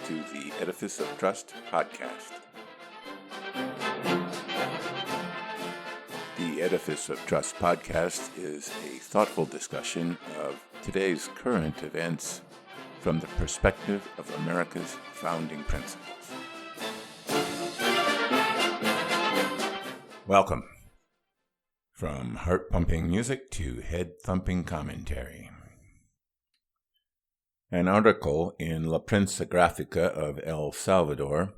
to the Edifice of Trust podcast. The Edifice of Trust podcast is a thoughtful discussion of today's current events from the perspective of America's founding principles. Welcome. From heart-pumping music to head-thumping commentary. An article in La Prensa Gráfica of El Salvador,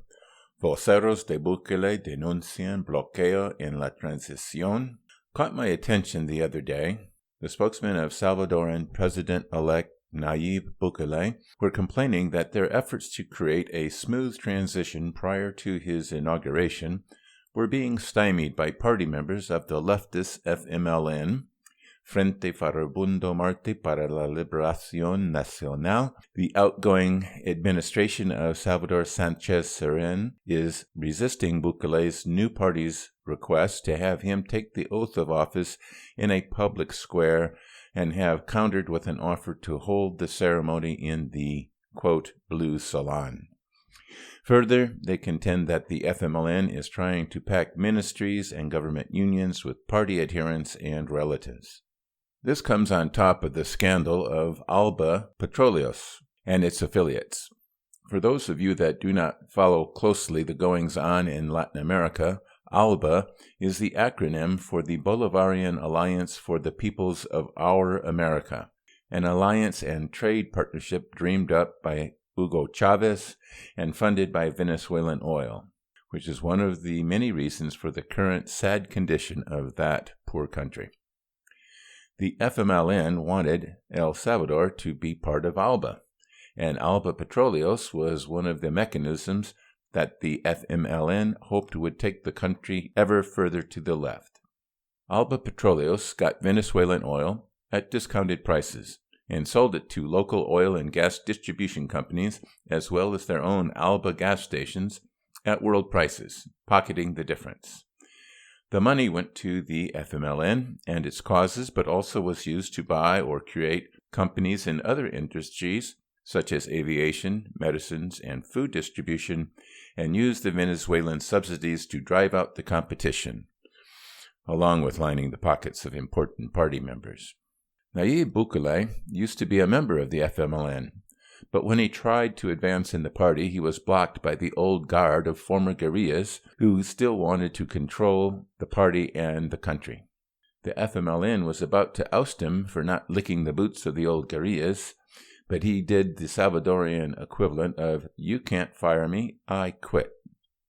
Voceros de Bukele denuncian bloqueo en la transición, caught my attention the other day. The spokesman of Salvadoran President-elect Nayib Bukele were complaining that their efforts to create a smooth transition prior to his inauguration were being stymied by party members of the leftist FMLN, Frente Farabundo Marte para la Liberación Nacional. The outgoing administration of Salvador Sánchez Serén is resisting Bukele's new party's request to have him take the oath of office in a public square and have countered with an offer to hold the ceremony in the, quote, blue salon. Further, they contend that the FMLN is trying to pack ministries and government unions with party adherents and relatives. This comes on top of the scandal of Alba Petróleos and its affiliates. For those of you that do not follow closely the goings-on in Latin America, ALBA is the acronym for the Bolivarian Alliance for the Peoples of Our America, an alliance and trade partnership dreamed up by Hugo Chavez and funded by Venezuelan oil, which is one of the many reasons for the current sad condition of that poor country. The FMLN wanted El Salvador to be part of ALBA, and Alba Petróleos was one of the mechanisms that the FMLN hoped would take the country ever further to the left. Alba Petróleos got Venezuelan oil at discounted prices and sold it to local oil and gas distribution companies as well as their own Alba gas stations at world prices, pocketing the difference. The money went to the FMLN and its causes, but also was used to buy or create companies in other industries, such as aviation, medicines, and food distribution, and used the Venezuelan subsidies to drive out the competition, along with lining the pockets of important party members. Nayib Bukele used to be a member of the FMLN, but when he tried to advance in the party, he was blocked by the old guard of former guerrillas who still wanted to control the party and the country. The FMLN was about to oust him for not licking the boots of the old guerrillas, but he did the Salvadorian equivalent of, "You can't fire me, I quit,"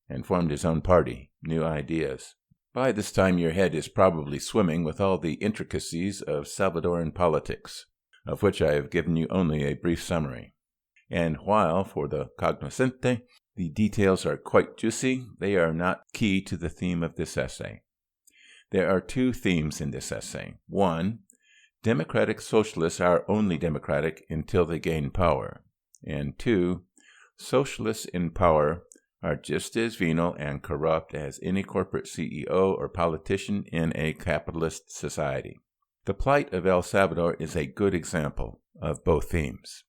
and formed his own party, New Ideas. By this time your head is probably swimming with all the intricacies of Salvadoran politics, of which I have given you only a brief summary. And while, for the cognoscente, the details are quite juicy, they are not key to the theme of this essay. There are two themes in this essay. One, democratic socialists are only democratic until they gain power. And two, socialists in power are just as venal and corrupt as any corporate CEO or politician in a capitalist society. The plight of El Salvador is a good example of both themes.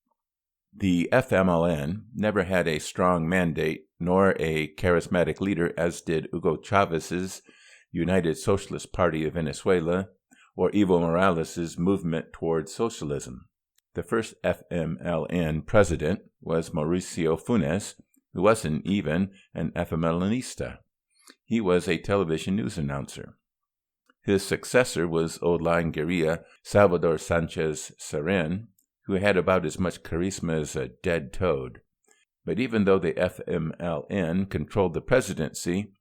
The FMLN never had a strong mandate nor a charismatic leader as did Hugo Chávez's United Socialist Party of Venezuela or Evo Morales' movement toward socialism. The first FMLN president was Mauricio Funes, who wasn't even an FMLNista. He was a television news announcer. His successor was old-line guerrilla Salvador Sánchez Serén, who had about as much charisma as a dead toad. But even though the FMLN controlled the presidency,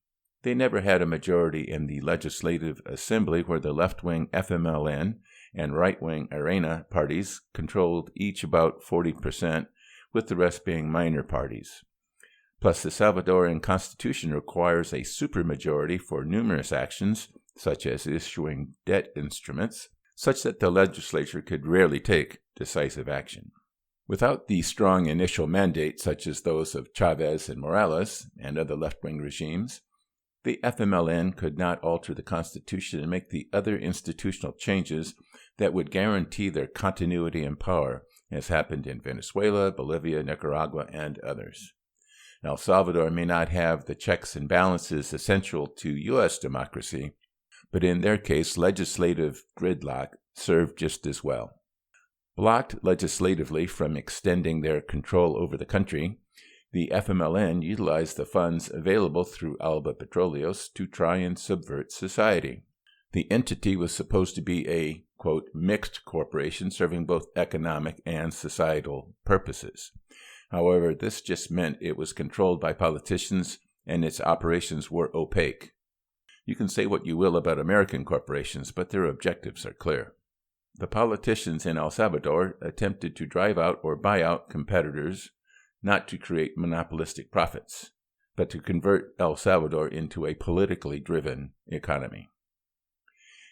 they never had a majority in the Legislative Assembly where the left-wing FMLN and right-wing Arena parties controlled each about 40%, with the rest being minor parties. Plus, the Salvadoran Constitution requires a supermajority for numerous actions, such as issuing debt instruments, such that the legislature could rarely take decisive action. Without the strong initial mandate such as those of Chavez and Morales and other left-wing regimes, the FMLN could not alter the Constitution and make the other institutional changes that would guarantee their continuity and power, as happened in Venezuela, Bolivia, Nicaragua, and others. El Salvador may not have the checks and balances essential to U.S. democracy, but in their case, legislative gridlock served just as well. Blocked legislatively from extending their control over the country, the FMLN utilized the funds available through Alba Petroleos to try and subvert society. The entity was supposed to be a, quote, mixed corporation serving both economic and societal purposes. However, this just meant it was controlled by politicians and its operations were opaque. You can say what you will about American corporations, but their objectives are clear. The politicians in El Salvador attempted to drive out or buy out competitors, not to create monopolistic profits, but to convert El Salvador into a politically driven economy.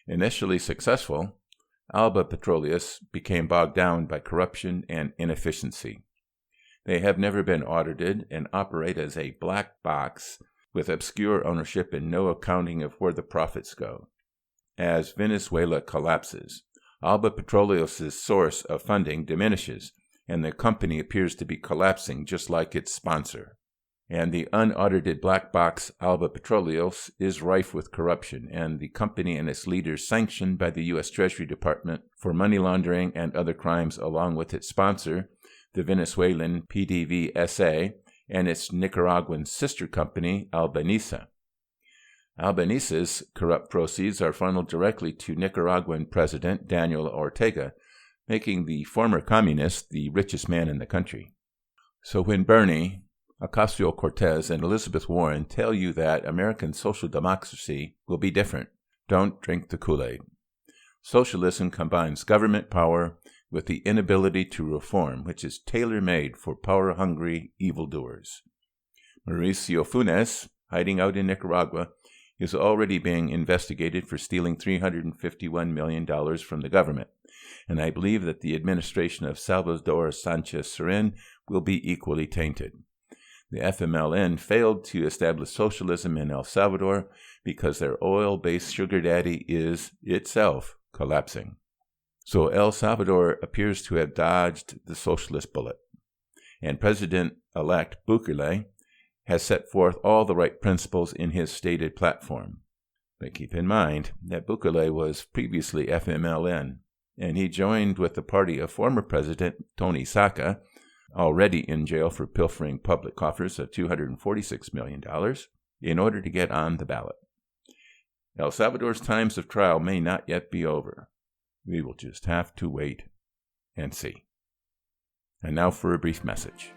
Initially successful, Alba Petroleos became bogged down by corruption and inefficiency. They have never been audited and operate as a black box with obscure ownership and no accounting of where the profits go. As Venezuela collapses, Alba Petroleos' source of funding diminishes, and the company appears to be collapsing just like its sponsor. And the unaudited black box Alba Petroleos is rife with corruption, and the company and its leaders sanctioned by the U.S. Treasury Department for money laundering and other crimes, along with its sponsor, the Venezuelan PDVSA, and its Nicaraguan sister company, Albanesa. Albanesa's corrupt proceeds are funneled directly to Nicaraguan President Daniel Ortega, making the former communist the richest man in the country. So when Bernie, Ocasio-Cortez, and Elizabeth Warren tell you that American social democracy will be different, don't drink the Kool-Aid. Socialism combines government power with the inability to reform, which is tailor-made for power-hungry evildoers. Mauricio Funes, hiding out in Nicaragua, is already being investigated for stealing $351 million from the government, and I believe that the administration of Salvador Sanchez Serén will be equally tainted. The FMLN failed to establish socialism in El Salvador because their oil-based sugar daddy is, itself, collapsing. So El Salvador appears to have dodged the socialist bullet, and President-elect Bukele has set forth all the right principles in his stated platform. But keep in mind that Bukele was previously FMLN, and he joined with the party of former President Tony Saca, already in jail for pilfering public coffers of $246 million, in order to get on the ballot. El Salvador's times of trial may not yet be over. We will just have to wait and see. And now for a brief message.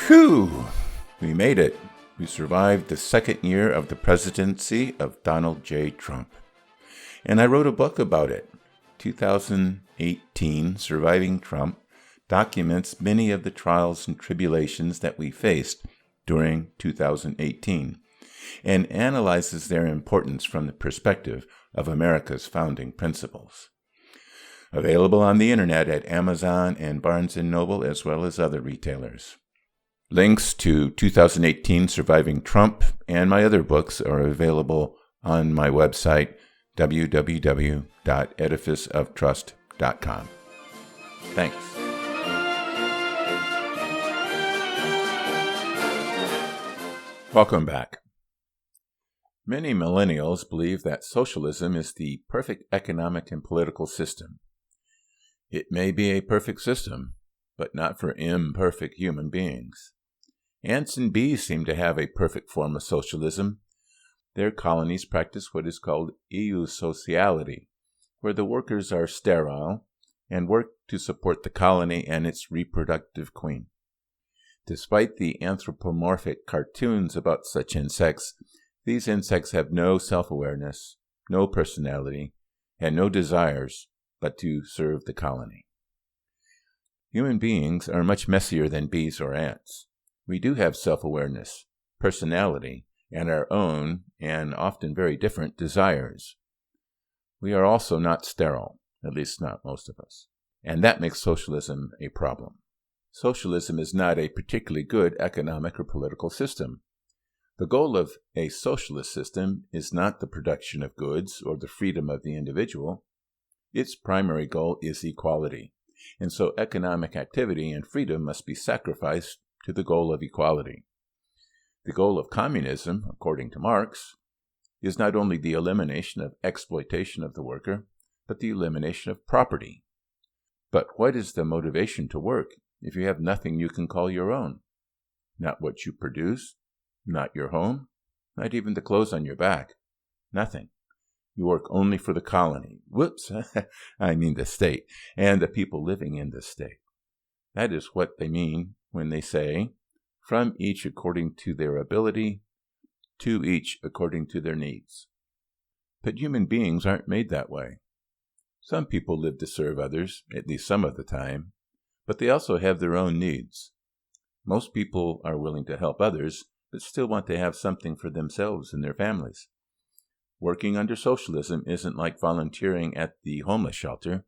Whew! We made it. We survived the second year of the presidency of Donald J. Trump. And I wrote a book about it. 2018, Surviving Trump, documents many of the trials and tribulations that we faced during 2018 and analyzes their importance from the perspective of America's founding principles. Available on the internet at Amazon and Barnes & Noble as well as other retailers. Links to 2018 Surviving Trump and my other books are available on my website www.edificeoftrust.com. Thanks. Welcome back. Many millennials believe that socialism is the perfect economic and political system. It may be a perfect system, but not for imperfect human beings. Ants and bees seem to have a perfect form of socialism. Their colonies practice what is called eusociality, where the workers are sterile and work to support the colony and its reproductive queen. Despite the anthropomorphic cartoons about such insects, these insects have no self-awareness, no personality, and no desires but to serve the colony. Human beings are much messier than bees or ants. We do have self-awareness, personality, and our own, and often very different, desires. We are also not sterile, at least not most of us, and that makes socialism a problem. Socialism is not a particularly good economic or political system. The goal of a socialist system is not the production of goods or the freedom of the individual. Its primary goal is equality, and so economic activity and freedom must be sacrificed to the goal of equality. The goal of communism, according to Marx, is not only the elimination of exploitation of the worker, but the elimination of property. But what is the motivation to work if you have nothing you can call your own? Not what you produce, not your home, not even the clothes on your back. Nothing. You work only for the colony. Whoops, I mean the state, and the people living in the state. That is what they mean when they say, from each according to their ability, to each according to their needs. But human beings aren't made that way. Some people live to serve others, at least some of the time, but they also have their own needs. Most people are willing to help others, but still want to have something for themselves and their families. Working under socialism isn't like volunteering at the homeless shelter.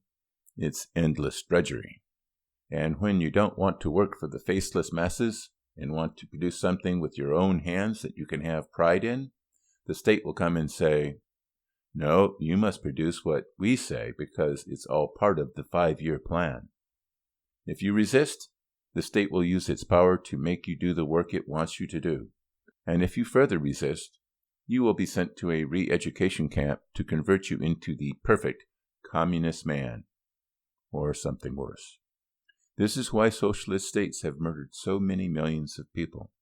It's endless drudgery. And when you don't want to work for the faceless masses and want to produce something with your own hands that you can have pride in, the state will come and say, "No, you must produce what we say because it's all part of the 5-year plan." If you resist, the state will use its power to make you do the work it wants you to do. And if you further resist, you will be sent to a re-education camp to convert you into the perfect communist man, or something worse. This is why socialist states have murdered so many millions of people.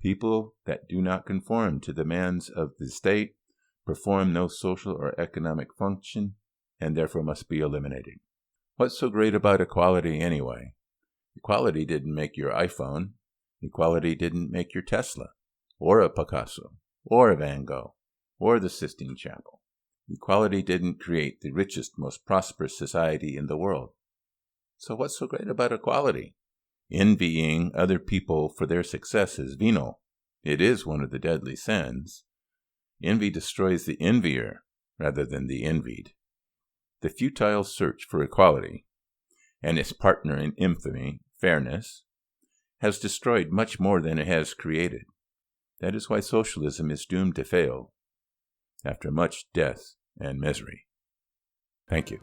People that do not conform to the demands of the state, perform no social or economic function, and therefore must be eliminated. What's so great about equality anyway? Equality didn't make your iPhone. Equality didn't make your Tesla, or a Picasso, or a Van Gogh, or the Sistine Chapel. Equality didn't create the richest, most prosperous society in the world. So what's so great about equality? Envying other people for their success is venal. It is one of the deadly sins. Envy destroys the envier rather than the envied. The futile search for equality, and its partner in infamy, fairness, has destroyed much more than it has created. That is why socialism is doomed to fail, after much death and misery. Thank you.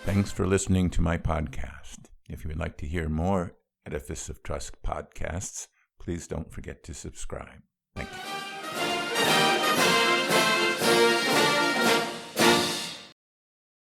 Thanks for listening to my podcast. If you would like to hear more Edifice of Trust podcasts, please don't forget to subscribe. Thank you.